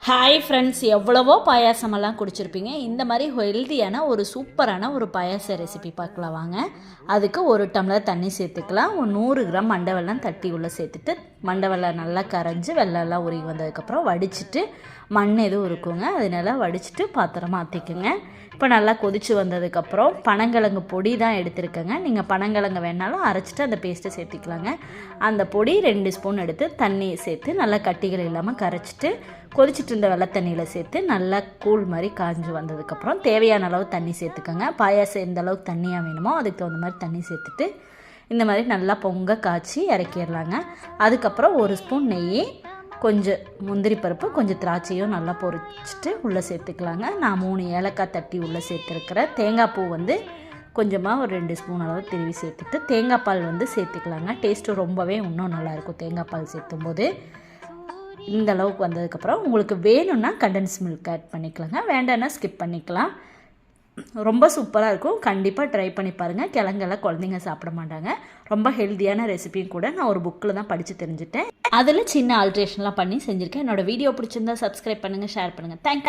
Hi friends, எவ்வளவோ பாயாசமெல்லாம் குடிச்சிருப்பீங்க. இந்த மாதிரி ஹெல்த்தியான ஒரு சூப்பரான ஒரு பாயாச ரெசிபி பார்க்கலாம் வாங்க. அதுக்கு 1 டம்ளர் தண்ணி சேர்த்துக்கலாம். ஒரு 100 கிராம் மண்டை வெல்லம் தட்டி உள்ளே சேர்த்துட்டு மண்டை வெல்லம் நல்லா கரைஞ்சி வெள்ளம்லாம் உருகி வந்ததுக்கப்புறம் வடிச்சிட்டு மண் எதுவும் இருக்குங்க, அதனால வடிச்சிட்டு பாத்திரமா மாற்றிக்குங்க. இப்போ நல்லா கொதித்து வந்ததுக்கப்புறம் பனங்கிழங்கு பொடி தான் எடுத்துருக்கேங்க. நீங்கள் பனங்கிழங்கு வேணாலும் அரைச்சிட்டு அந்த பேஸ்ட்டை சேர்த்திக்கலாங்க. அந்த பொடி 2 ஸ்பூன் எடுத்து தண்ணி சேர்த்து நல்லா கட்டிகள் இல்லாமல் கரைச்சிட்டு கொதிச்சுட்டு இருந்த வெள்ளை தண்ணியில் சேர்த்து நல்லா கூழ் மாதிரி காய்ஞ்சி வந்ததுக்கப்புறம் தேவையான அளவு தண்ணி சேர்த்துக்கோங்க. பாயாசம் எந்த அளவுக்கு தண்ணியாக வேணுமோ அதுக்கு தகுந்த மாதிரி தண்ணி சேர்த்துட்டு இந்த மாதிரி நல்லா பொங்க காய்ச்சி இறக்கிடலாங்க. அதுக்கப்புறம் 1 ஸ்பூன் நெய், கொஞ்சம் முந்திரி பருப்பு, கொஞ்சம் திராட்சையும் நல்லா பொரிச்சிட்டு உள்ளே சேர்த்துக்கலாங்க. நான் 3 ஏலக்காய் தட்டி உள்ளே சேர்த்துருக்கிறேன். தேங்காய் பூ கொஞ்சமாக ஒரு 2 ஸ்பூன் அளவு திருவி சேர்த்துட்டு தேங்காய் பால் சேர்த்துக்கலாங்க. டேஸ்ட்டு ரொம்பவே இன்னும் நல்லாயிருக்கும் தேங்காய் பால் சேர்த்தும்போது. இந்த அளவுக்கு வந்ததுக்கப்புறம் உங்களுக்கு வேணும்னா கண்டென்ஸ் மில்க் ஆட் பண்ணிக்கலாங்க, வேண்டாம்னா ஸ்கிப் பண்ணிக்கலாம். ரொம்ப சூப்பராக இருக்கும், கண்டிப்பாக ட்ரை பண்ணி பாருங்கள். கிழங்கெல்லாம் குழந்தைங்க சாப்பிட மாட்டாங்க. ரொம்ப ஹெல்த்தியான ரெசிபியும் கூட. நான் ஒரு புக்கில் தான் படித்து தெரிஞ்சுட்டேன். அதில் சின்ன ஆல்ட்ரேஷன்லாம் பண்ணி செஞ்சுருக்கேன். என்னோடய வீடியோ பிடிச்சிருந்தா சப்ஸ்கிரைப் பண்ணுங்கள், ஷேர் பண்ணுங்கள். தேங்க்யூ.